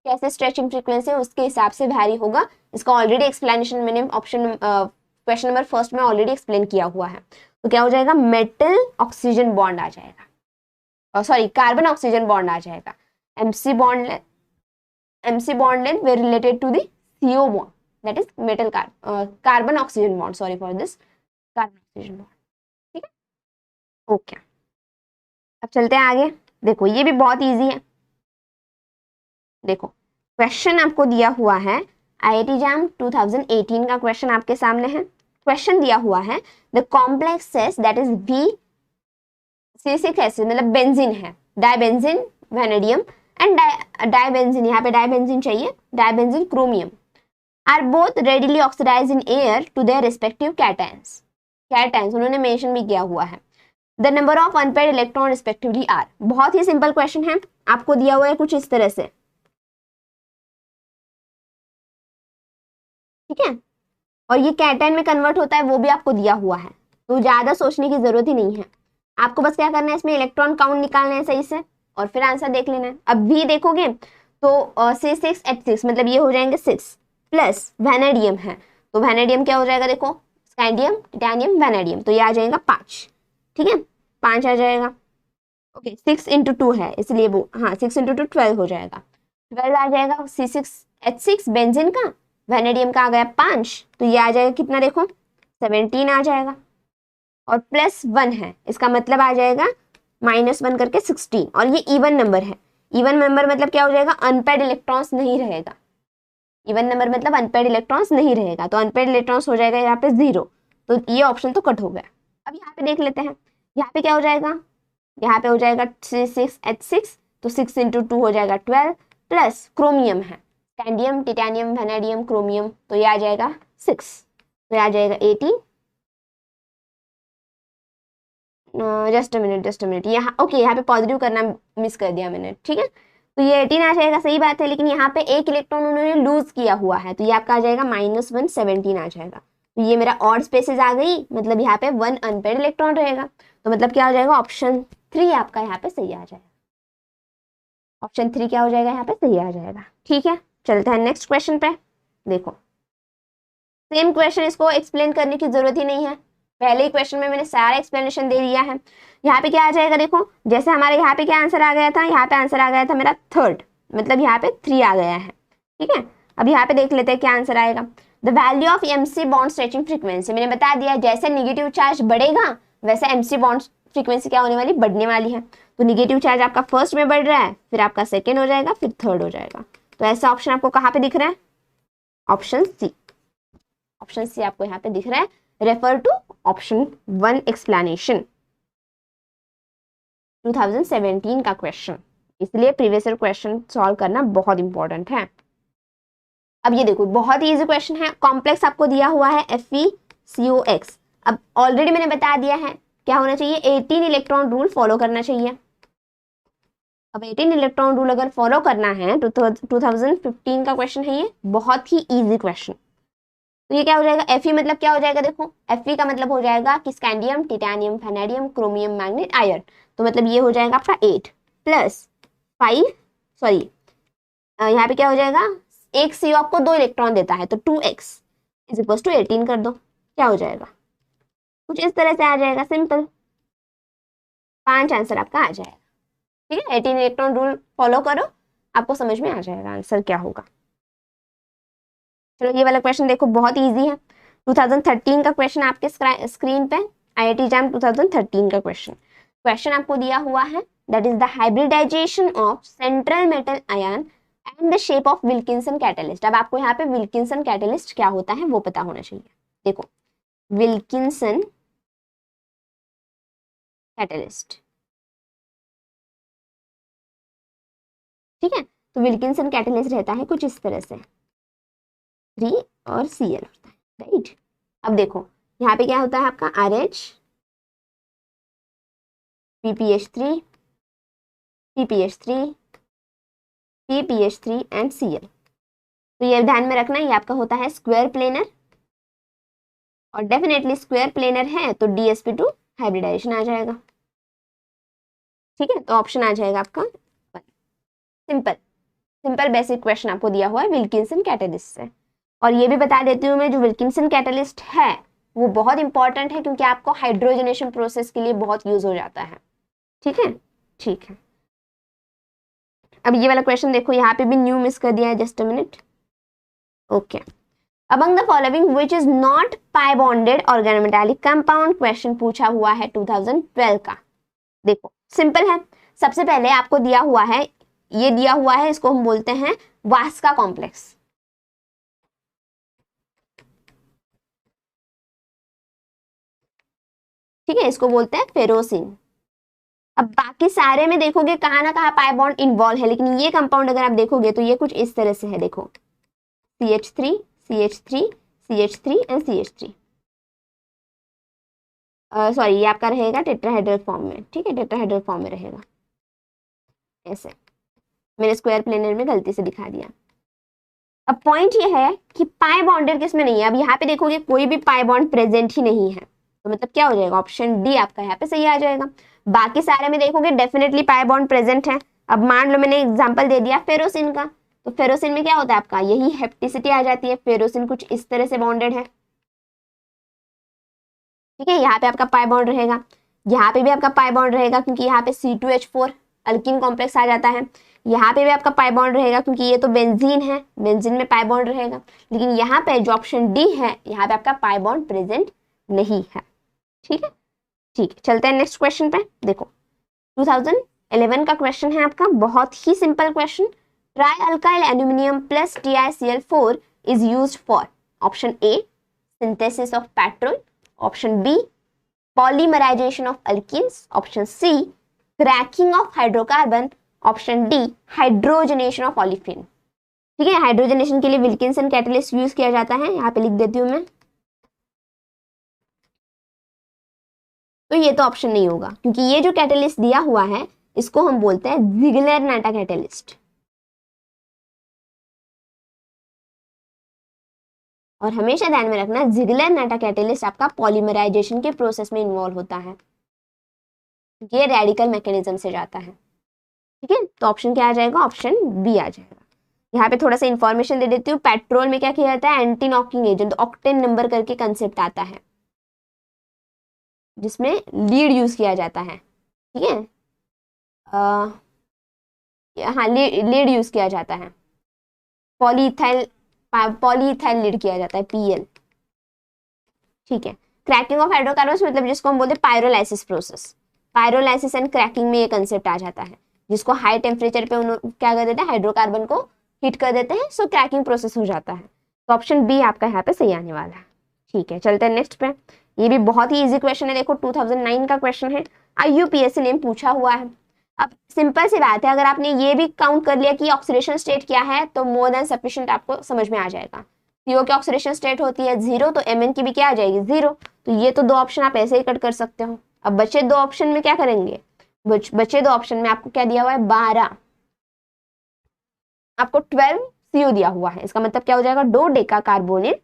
कैसे स्ट्रेचिंग फ्रीक्वेंसी है उसके हिसाब से वैरी होगा। इसका ऑलरेडी एक्सप्लेनेशन मैंने ऑप्शन क्वेश्चन नंबर फर्स्ट में ऑलरेडी एक्सप्लेन किया हुआ है। तो क्या हो जाएगा, मेटल ऑक्सीजन बॉन्ड आ जाएगा, सॉरी कार्बन ऑक्सीजन बॉन्ड आ जाएगा। MC bond length were related to the CO bond, that is metal carbon oxygen bond, sorry for this, carbon oxygen bond, ठीक है, ओके। अब चलते हैं आगे। देखो ये भी बहुत इजी है। देखो क्वेश्चन आपको दिया हुआ है, IIT एग्जाम 2018 का क्वेश्चन आपके सामने है। क्वेश्चन दिया हुआ है द कॉम्प्लेक्स सेस दैट इज C6H मतलब बेंजीन है, डाइबेंजीन वैनेडियम एंड डाइबेंजीन, यहाँ पे डाइबेंजीन चाहिए, dibenzene chromium are both readily oxidise in air to their respective cations. Cations उन्होंने मेंशन भी किया हुआ है। The number of unpaired electron respectively are. बहुत ही सिंपल क्वेश्चन है, आपको दिया हुआ है कुछ इस तरह से, ठीक है, और ये कैटायन में कन्वर्ट होता है वो भी आपको दिया हुआ है, तो ज्यादा सोचने की जरूरत ही नहीं है। आपको बस क्या करना है, इसमें इलेक्ट्रॉन काउंट निकालना है सही से और फिर आंसर देख लेना है। अब भी देखोगे तो C6H6 मतलब ये हो जाएंगे 6 प्लस वैनेडियम है, तो वैनेडियम क्या हो जाएगा, देखो स्कैंडियम टिटेनियम वैनेडियम, तो ये आ जाएगा 5, ठीक है, 5 आ जाएगा, ओके। 6 × 2 है इसलिए वो, हाँ 6 × 2 12 हो जाएगा, 12 आ जाएगा C6H6 बेंजीन का, वैनेडियम का आ गया 5, तो ये आ जाएगा कितना, देखो 17 आ जाएगा, और +1 है, इसका मतलब आ जाएगा -1 करके 16, और ये इवन नंबर है। इवन नंबर मतलब क्या हो जाएगा, अनपेयर्ड इलेक्ट्रॉन्स नहीं रहेगा। इवन नंबर मतलब अनपेयर्ड इलेक्ट्रॉन्स नहीं रहेगा, तो अनपेयर्ड इलेक्ट्रॉन्स हो जाएगा यहाँ पे 0, तो ये ऑप्शन तो कट हो गया। अब यहाँ पे देख लेते हैं, यहाँ पे क्या हो जाएगा, यहाँ पे हो जाएगा C6H6, तो 6 × 2 हो जाएगा 12 प्लस क्रोमियम है, स्कैंडियम टिटेनियम वैनेडियम क्रोमियम, तो ये आ जाएगा 6, तो ये आ जाएगा 18, जस्ट अ मिनट, यहाँ ओके, यहाँ पे पॉजिटिव करना मिस कर दिया मैंने, ठीक है, तो ये 18 आ जाएगा, सही बात है, लेकिन यहाँ पे एक इलेक्ट्रॉन उन्होंने लूज किया हुआ है, तो ये आपका आ जाएगा -1 17 आ जाएगा, तो ये मेरा ऑड स्पेसेस आ गई, मतलब यहाँ पे 1 अनपेयर्ड इलेक्ट्रॉन रहेगा, तो मतलब क्या हो जाएगा, ऑप्शन 3 आपका यहाँ पे सही आ जाएगा। ऑप्शन 3 क्या हो जाएगा, यहाँ पे सही आ जाएगा, ठीक है। चलते हैं नेक्स्ट क्वेश्चन पे। देखो सेम क्वेश्चन, इसको एक्सप्लेन करने की जरूरत ही नहीं है, पहले ही क्वेश्चन में मैंने सारा एक्सप्लेनेशन दे दिया है। यहाँ पे क्या आ जाएगा, देखो जैसे हमारे यहाँ पे क्या आंसर आ गया था, यहाँ पे आंसर आ गया था मेरा 3rd, मतलब यहाँ पे 3 आ गया है, ठीक है। अब यहाँ पे देख लेते हैं क्या आंसर आएगा। The value of MC bond stretching frequency, मैंने बता दिया जैसे निगेटिव चार्ज बढ़ेगा वैसे MC बॉन्ड फ्रीक्वेंसी क्या होने वाली, बढ़ने वाली है। तो निगेटिव चार्ज आपका फर्स्ट में बढ़ रहा है, फिर आपका सेकेंड हो जाएगा, फिर 3rd हो जाएगा, तो ऐसा ऑप्शन आपको कहाँ पे दिख रहा है, ऑप्शन सी। ऑप्शन सी आपको यहाँ पे दिख रहा है, रेफर टू ऑप्शन 1 एक्सप्लेनेशन, 2017 का क्वेश्चन, इसलिए प्रीवियस ईयर क्वेश्चन सॉल्व करना बहुत इंपॉर्टेंट है। अब ये देखो बहुत ही इजी क्वेश्चन है, कॉम्प्लेक्स आपको दिया हुआ है FeCOX। अब ऑलरेडी मैंने बता दिया है क्या होना चाहिए, 18 इलेक्ट्रॉन रूल फॉलो करना चाहिए। अब 18 इलेक्ट्रॉन रूल अगर फॉलो करना है तो 2015 का क्वेश्चन है ये, बहुत ही इजी क्वेश्चन। तो ये क्या हो जाएगा, Fe मतलब क्या हो जाएगा, देखो Fe का मतलब हो जाएगा कि scandium titanium vanadium chromium magnet iron, तो मतलब ये हो जाएगा आपका 8 प्लस 5, सॉरी यहाँ पे क्या हो जाएगा, एक CO आपको 2 इलेक्ट्रॉन देता है, तो 2x = 18 कर दो, क्या हो जाएगा, कुछ इस तरह से आ जाएगा, सिंपल 5 आंसर आपका आ जाएगा, ठीक है। 18 इलेक्ट्रॉन रूल फॉलो करो, आपको समझ में आ जाएगा आंसर क्या होगा। चलो ये वाला क्वेश्चन देखो बहुत इजी है, 2013 का क्वेश्चन आपके स्क्रीन पे, IIT एग्जाम 2013 का क्वेश्चन आपको दिया हुआ है that is the hybridization of central metal ion and the shape of Wilkinson catalyst. अब आपको यहाँ पे विल्किंसन कैटलिस्ट क्या होता है वो पता होना चाहिए। देखो विल्किंसन कैटलिस्ट, ठीक है, तो विल्किंसन कैटलिस्ट रहता है कुछ इस तरह से, 3 और Cl होता है, राइट। अब देखो यहाँ पे क्या होता है आपका RH, PPH3, PPH3, PPH3 and Cl। तो ये ध्यान में रखना ये आपका होता है स्क्वायर प्लेनर, और डेफिनेटली स्क्वायर प्लेनर है तो DsP2 हाइब्रिडाइजेशन आ जाएगा, ठीक है। तो ऑप्शन आ जाएगा आपका सिंपल सिंपल बेसिक क्वेश्चन आपको दिया हुआ है विल्किंसन कैटलिस्ट से। और ये भी बता देती हूँ मैं, जो विल्किंसन कैटलिस्ट है वो बहुत इंपॉर्टेंट है क्योंकि आपको हाइड्रोजनेशन प्रोसेस के लिए बहुत यूज हो जाता है, ठीक है, ठीक है। अब ये वाला क्वेश्चन देखो, यहाँ पे भी न्यू मिस कर दिया है, just a minute, okay. Among the following which is not pi bonded organometallic compound, question पूछा हुआ है 2012 का। देखो सिंपल है, सबसे पहले आपको दिया हुआ है, ये दिया हुआ है, इसको हम बोलते हैं वास्का कॉम्प्लेक्स, ठीक है, इसको बोलते हैं फेरोसिन। अब बाकी सारे में देखोगे कहाँ ना कहाँ पाई बॉन्ड इन्वॉल्व है, लेकिन ये कंपाउंड अगर आप देखोगे तो ये कुछ इस तरह से है, देखो CH3 CH3 CH3 and CH3, sorry ये आपका रहेगा टेट्राहेड्रल फॉर्म में, ठीक है, टेट्राहेड्रल फॉर्म में रहेगा ऐसे, मैंने स्क्वायर प्लेनर में गलती से दिखा दिया। अब पॉइंट ये है कि पाई बॉन्डेड किसमें नहीं है, अब यहाँ पे देखोगे कोई भी पाई बॉन्ड प्रेजेंट ही नहीं है, तो मतलब क्या हो जाएगा, ऑप्शन डी आपका यहाँ पे सही आ जाएगा। बाकी सारे में देखोगे डेफिनेटली पाई बॉन्ड प्रेजेंट है। अब मान लो मैंने एग्जांपल दे दिया फेरोसिन का, तो फेरोसिन में क्या होता है आपका, यही हेप्टिसिटी आ जाती है, फेरोसिन कुछ इस तरह से बॉन्डेड है, ठीक है, यहाँ पे आपका पाई बॉन्ड रहेगा, यहाँ पे भी आपका पाई बॉन्ड रहेगा क्योंकि यहाँ पे C2H4 अल्किन कॉम्प्लेक्स आ जाता है, यहाँ पे भी आपका पाई बॉन्ड रहेगा क्योंकि ये तो बेंजीन है, बेंजीन में पाई बॉन्ड रहेगा, लेकिन यहाँ पे जो ऑप्शन डी है यहाँ पे आपका पाई बॉन्ड प्रेजेंट नहीं है, ठीक है, ठीक है। चलते हैं नेक्स्ट क्वेश्चन पे। देखो 2011 का क्वेश्चन है आपका, बहुत ही simple question, tri alkyl aluminium plus TiCl4 is used for, option A synthesis of petrol, option B polymerisation of alkenes, option C cracking of hydrocarbon, option D hydrogenation of olefin, ठीक है। हाइड्रोजनेशन के लिए विल्किंसन कैटलिस्ट यूज किया जाता है, यहाँ पे लिख देती हूँ मैं, तो ये तो ऑप्शन नहीं होगा क्योंकि ये जो कैटलिस्ट दिया हुआ है इसको हम बोलते हैं जिगलर-नाटा कैटलिस्ट, और हमेशा ध्यान में रखना जिगलर-नाटा कैटलिस्ट आपका पॉलीमराइजेशन के प्रोसेस में इन्वॉल्व होता है, ये रेडिकल मैकेनिज्म से जाता है, ठीक है। तो ऑप्शन क्या आ जाएगा, ऑप्शन बी आ जाएगा। यहाँ पे थोड़ा सा इंफॉर्मेशन दे देती हूँ, पेट्रोल में क्या किया जाता है, anti knocking agent, octane number करके कंसेप्ट आता है जिसमें लीड यूज किया जाता है, ठीक है, हाँ लीड यूज किया जाता है, पॉलीइथाइल लीड किया जाता है PL, ठीक है। क्रैकिंग ऑफ हाइड्रोकार्बन्स मतलब जिसको हम बोलते हैं pyrolysis process, pyrolysis and cracking में ये कंसेप्ट आ जाता है, जिसको हाई टेम्परेचर पे क्या कर देते हैं, हाइड्रोकार्बन को हीट कर देते हैं, सो क्रैकिंग प्रोसेस हो जाता है। तो ऑप्शन बी आपका यहाँ पे सही आने वाला है, ठीक है। चलते हैं नेक्स्ट पे, ये भी बहुत ही इजी क्वेश्चन है, देखो 2009 का क्वेश्चन है, IUPAC ने पूछा हुआ है। अब सिंपल सी बात है, अगर आपने ये भी काउंट कर लिया कि ऑक्सीडेशन स्टेट क्या है तो मोर देन सफिशिएंट आपको समझ में आ जाएगा। CO की ऑक्सीडेशन स्टेट होती है 0, तो Mn की भी क्या आ जाएगी 0, तो ये तो दो ऑप्शन आप ऐसे ही कट कर सकते हो। अब बचे दो ऑप्शन में क्या करेंगे, बचे दो ऑप्शन में आपको क्या दिया हुआ है 12, आपको 12 CO दिया हुआ है, इसका मतलब क्या हो जाएगा, डोडेका कार्बोनेट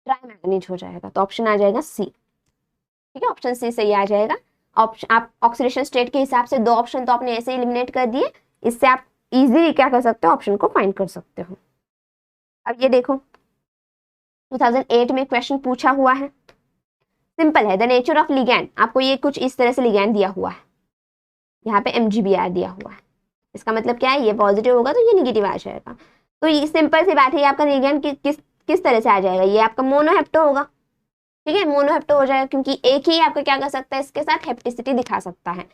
ट्राइमैंगनीज हो जाएगा, तो ऑप्शन आ जाएगा सी, ठीक है, ऑप्शन सी सही आ जाएगा। ऑप्शन आप ऑक्सीडेशन स्टेट के हिसाब से दो ऑप्शन तो आपने ऐसे एलिमिनेट कर दिए, इससे आप इजीली क्या कर सकते हो, ऑप्शन को फाइंड कर सकते हो। अब ये देखो 2008 में क्वेश्चन पूछा हुआ है, सिंपल है, द नेचर ऑफ लिगैंड, आपको ये कुछ इस तरह से लिगैंड दिया हुआ है, यहाँ पे MgBr दिया हुआ है, इसका मतलब क्या है, ये पॉजिटिव होगा तो ये निगेटिव आ जाएगा, तो ये सिंपल सी बात है, ये आपका लिगैंड किस तरह से आ जाएगा, ये आपका मोनोहेप्टो होगा, ठीक है, मोनोहेप्टो हो जाएगा क्योंकि एक ही आपका क्या कर सकता है, इसके साथ हेप्टिसिटी दिखा सकता है,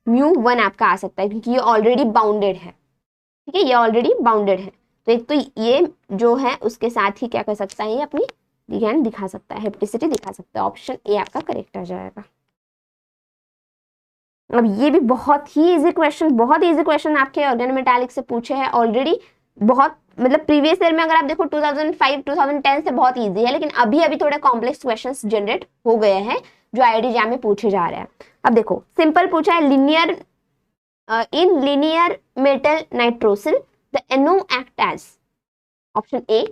μ1 आपका आ सकता है क्योंकि ये ऑलरेडी बाउंडेड है, ठीक है, ये ऑलरेडी बाउंडेड है। तो एक तो ये जो है उसके साथ ही क्या कर सकता है, ये अपनी लिगैंड दिखा सकता है, हेप्टिसिटी दिखा सकता है। ऑप्शन ए आपका करेक्ट आ जाएगा। अब ये भी बहुत ही इजी क्वेश्चन, बहुत इजी क्वेश्चन आपके ऑर्गेनोमेटालिक से पूछे हैं ऑलरेडी। बहुत मतलब प्रीवियस ईयर में अगर आप देखो 2005 2010 से बहुत इजी है, लेकिन अभी अभी थोड़े कॉम्प्लेक्स क्वेश्चंस जनरेट हो गए हैं जो आईआईटी जैम में पूछे जा रहे हैं। अब देखो सिंपल पूछा है, linear in linear metal nitrosyl the NO act as, option a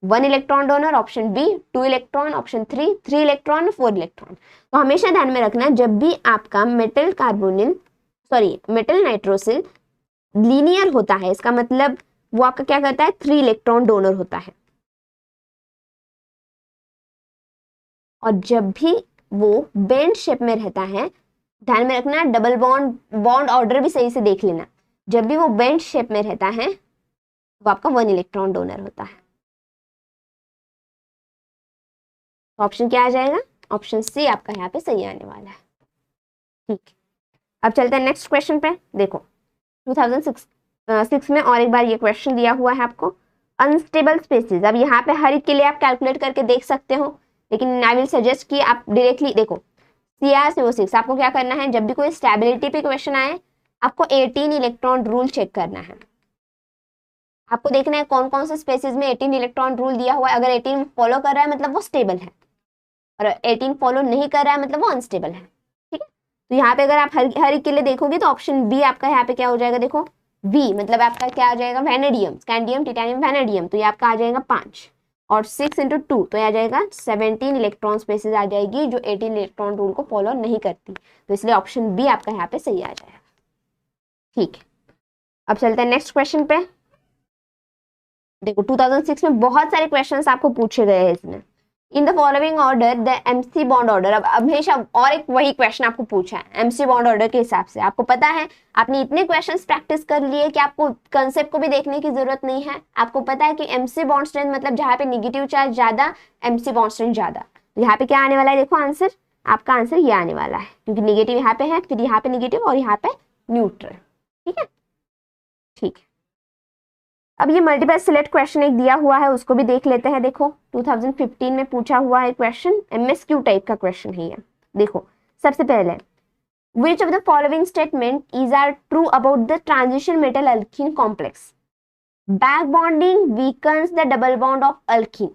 1 electron donor, option b 2 electron, option 3 electron, 4 electron. तो हमेशा ध्यान में रखना जब भी आपका मेटल नाइट्रोसिल लीनियर होता है, इसका मतलब वो आपका क्या करता है, 3 इलेक्ट्रॉन डोनर होता है। और जब भी वो बेंड शेप में रहता है, ध्यान में रखना डबल बॉन्ड ऑर्डर भी सही से देख लेना, जब भी वो बेंड शेप में रहता है वो आपका 1 इलेक्ट्रॉन डोनर होता है। ऑप्शन क्या आ जाएगा, ऑप्शन सी आपका यहाँ पे सही आने वाला है। ठीक, अब चलते हैं नेक्स्ट क्वेश्चन पे। देखो 2006 में और एक बार ये क्वेश्चन दिया हुआ है आपको, अनस्टेबल स्पेसिस। अब यहाँ पे हर एक के लिए आप कैलकुलेट करके देख सकते हो, लेकिन आई विल सजेस्ट कि आप डायरेक्टली देखो CrCO6। आपको क्या करना है, जब भी कोई स्टेबिलिटी पे क्वेश्चन आए आपको 18 इलेक्ट्रॉन रूल चेक करना है। आपको देखना है कौन कौन से स्पेसिस में 18 इलेक्ट्रॉन रूल दिया हुआ है। अगर 18 फॉलो कर रहा है मतलब वो स्टेबल है, और 18 फॉलो नहीं कर रहा है मतलब वो अनस्टेबल है, ठीक है। तो यहाँ पे अगर आप हर एक के लिए देखोगे तो ऑप्शन बी आपका यहाँ पे क्या हो जाएगा, देखो वी मतलब आपका क्या आ जाएगा, वेनेडियम, स्कैंडियम, टिटेनियम, वेनेडियम। तो ये आपका आ जाएगा 5, और 6 × 2 तो आ जाएगा 17 इलेक्ट्रॉन स्पेसिस आ जाएगी जो 18 इलेक्ट्रॉन रूल को फॉलो नहीं करती। तो इसलिए ऑप्शन बी आपका यहाँ पे सही आ जाएगा। ठीक है, अब चलते हैं नेक्स्ट क्वेश्चन पे। देखो 2006 में बहुत सारे क्वेश्चंस आपको पूछे गए हैं इसमें। In the following order the MC bond order. अब हमेशा और एक वही क्वेश्चन आपको पूछा है MC बॉन्ड ऑर्डर के हिसाब से। आपको पता है आपने इतने क्वेश्चंस प्रैक्टिस कर लिए कि आपको कंसेप्ट को भी देखने की जरूरत नहीं है। आपको पता है कि MC बॉन्ड स्ट्रेंथ मतलब जहाँ पे नेगेटिव चार्ज ज्यादा, MC बॉन्ड स्ट्रेंथ ज्यादा। तो यहाँ पे क्या आने वाला है, देखो आंसर, आपका आंसर ये आने वाला है, क्योंकि निगेटिव यहाँ पे है, फिर यहाँ पे निगेटिव और यहाँ पे न्यूट्रल। ठीक है, ठीक है। अब ये मल्टीपल सिलेक्ट क्वेश्चन एक दिया हुआ है, उसको भी देख लेते हैं। देखो 2015 में पूछा हुआ है क्वेश्चन, MSQ टाइप का क्वेश्चन है ये। देखो सबसे पहले which of the following statement is are true about the transition metal alkene complex? Back bonding weakens the double bond of alkene।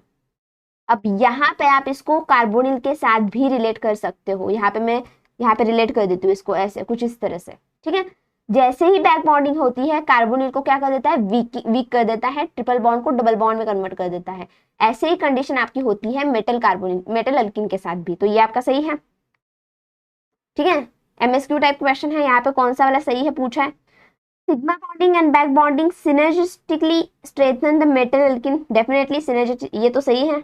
अब यहाँ पे आप इसको कार्बोनिल के साथ भी रिलेट कर सकते हो। यहाँ पे मैं यहाँ पे रिलेट कर देती हूँ इसको ऐसे कुछ इस तरह से, ठीक है। जैसे ही बैक बॉन्डिंग होती है कार्बोनिल को क्या कर देता है, वीक कर देता है, ट्रिपल बॉन्ड को डबल बॉन्ड में कन्वर्ट कर देता है। ऐसे ही कंडीशन आपकी होती है मेटल अल्किन के साथ भी। तो ये आपका सही है, ठीक है। MSQ टाइप क्वेश्चन है, यहाँ पे कौन सा वाला सही है पूछा है। Sigma bonding and back bonding synergistically strengthen the metal alkyne. Definitely synergistic, ये तो सही है।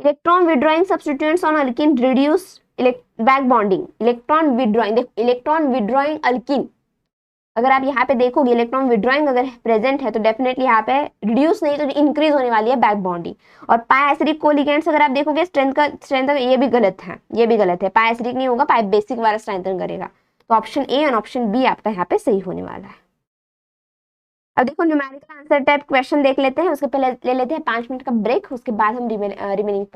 Electron withdrawing substituents on alkyne reduce back bonding. Electron withdrawing, देखो इलेक्ट्रॉन विड्रॉइंग अल्किन, अगर आप यहाँ पे देखोगे इलेक्ट्रॉन विड्रॉइंग अगर प्रेजेंट है तो डेफिनेटली यहाँ पे रिड्यूस नहीं तो इंक्रीज होने वाली है बैक बॉन्डिंग। और पाई एसिडिक कोलिगेंट्स अगर आप देखोगे स्ट्रेंथ ये भी गलत है, ये भी गलत है। पाई एसिडिक नहीं होगा, पाई बेसिक वाला स्ट्रेंथन करेगा। तो ऑप्शन ए और ऑप्शन बी आपका यहाँ पे सही होने वाला है। अब देखो न्यूमेरिकल आंसर टाइप क्वेश्चन देख लेते हैं, उसके पहले ले लेते हैं 5 मिनट का ब्रेक, उसके बाद हम रिमेनिंग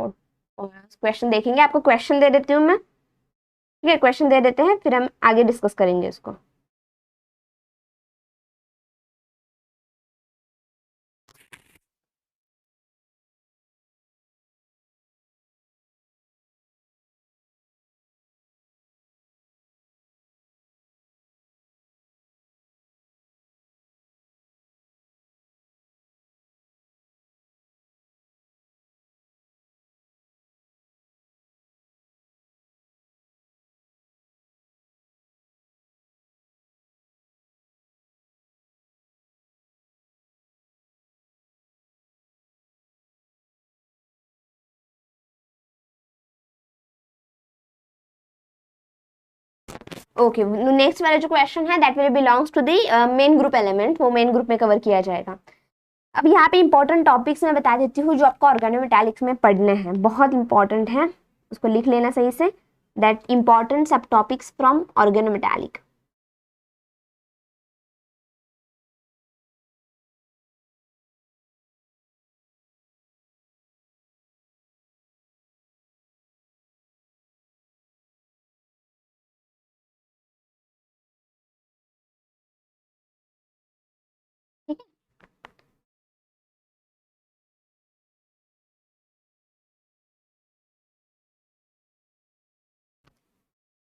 क्वेश्चन देखेंगे। आपको क्वेश्चन दे देती हूँ मैं, ठीक है, क्वेश्चन दे देते हैं फिर हम आगे डिस्कस करेंगे उसको। ओके, नेक्स्ट वाला जो क्वेश्चन है that will belongs to the main group element, वो मेन ग्रुप में कवर किया जाएगा। अब यहाँ पे इंपॉर्टेंट टॉपिक्स मैं बता देती हूँ जो आपको ऑर्गेनोमेटालिक्स में पढ़ने हैं, बहुत इंपॉर्टेंट है, उसको लिख लेना सही से। दैट इंपॉर्टेंट सब टॉपिक्स फ्रॉम ऑर्गेनोमेटालिक।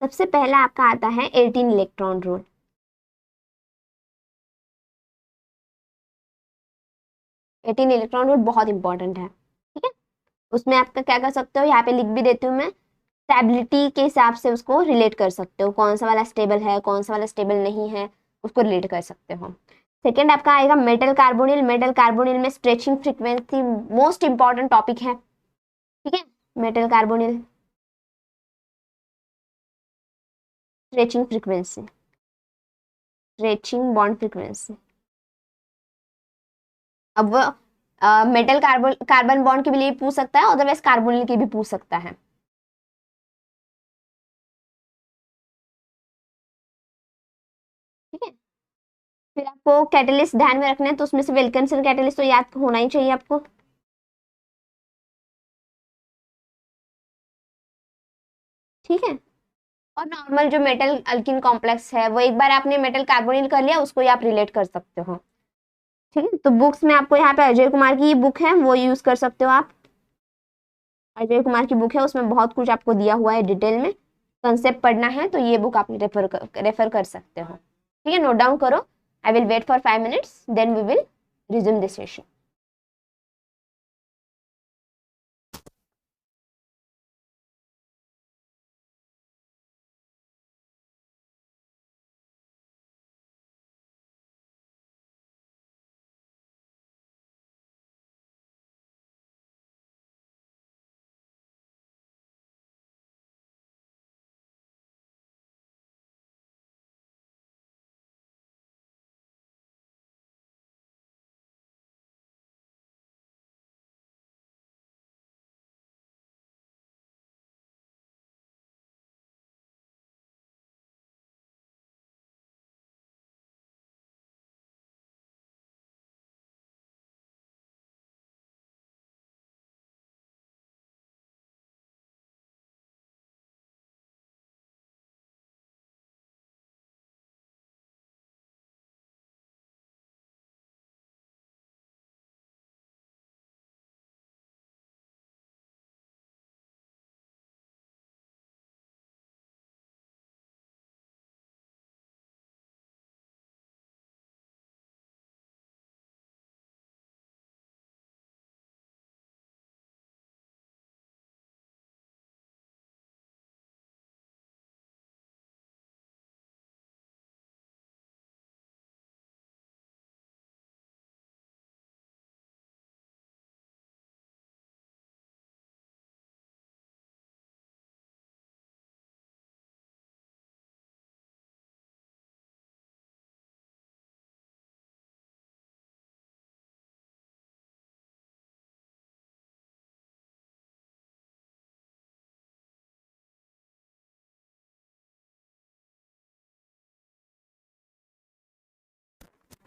सबसे पहला आपका आता है 18 इलेक्ट्रॉन रूल। 18 इलेक्ट्रॉन रूल बहुत इंपॉर्टेंट है, ठीक है। उसमें आपका क्या कर सकते हो, यहाँ पे लिख भी देती हूँ मैं, स्टेबिलिटी के हिसाब से उसको रिलेट कर सकते हो, कौन सा वाला स्टेबल है, कौन सा वाला स्टेबल नहीं है, उसको रिलेट कर सकते हो। सेकेंड आपका आएगा मेटल कार्बोनिल। मेटल कार्बोनिल में stretching frequency most important topic है, ठीक है। Metal carbonyl stretching frequency, stretching bond frequency. अब मेटल कार्बन कार्बन बॉन्ड के लिए पूछ सकता है, अदरवाइज कार्बोनिल के भी पूछ सकता है, ठीक है। फिर आपको कैटलिस्ट ध्यान में रखना है, तो उसमें से विल्किंसन कैटलिस्ट तो याद होना ही चाहिए आपको, ठीक है। और नॉर्मल जो मेटल अल्किन कॉम्प्लेक्स है, वो एक बार आपने मेटल कार्बोनिल कर लिया, उसको ही आप रिलेट कर सकते हो, ठीक है। तो बुक्स में आपको यहाँ पे अजय कुमार की बुक है, वो यूज कर सकते हो आप। अजय कुमार की बुक है, उसमें बहुत कुछ आपको दिया हुआ है डिटेल में, कंसेप्ट पढ़ना है तो ये बुक आप रेफर कर सकते हो, ठीक है। नोट डाउन करो। I will wait for 5 minutes, then we will resume this session.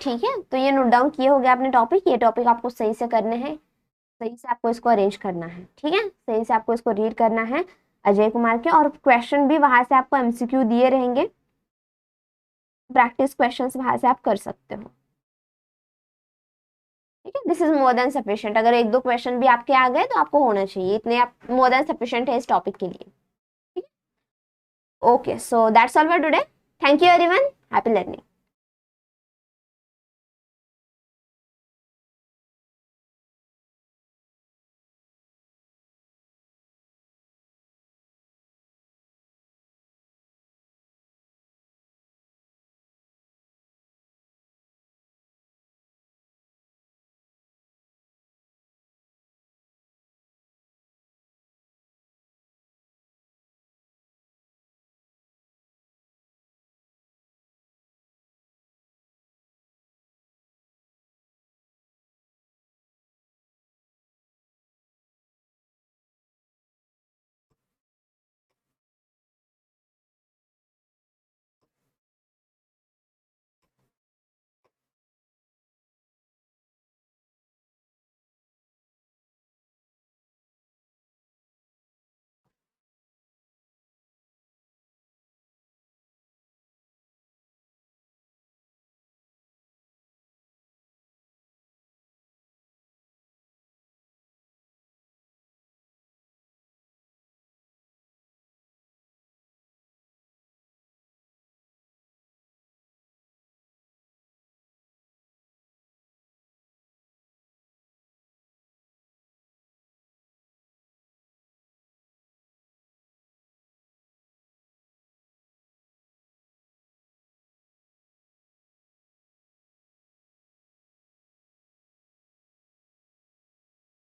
ठीक है, तो ये नोट डाउन किए हो गया आपने टॉपिक। ये टॉपिक आपको सही से करने हैं, सही से आपको इसको अरेंज करना है, ठीक है। सही से आपको इसको रीड करना है अजय कुमार के, और क्वेश्चन भी वहां से आपको एमसीक्यू दिए रहेंगे, प्रैक्टिस क्वेश्चंस वहां से आप कर सकते हो, ठीक है। This is more than sufficient. अगर एक दो क्वेश्चन भी आपके आ गए तो आपको होना चाहिए, इतने आप मोर देन सफिशिएंट है इस टॉपिक के लिए, ठीक है। Okay, so that's all for today. Thank you everyone, happy learning.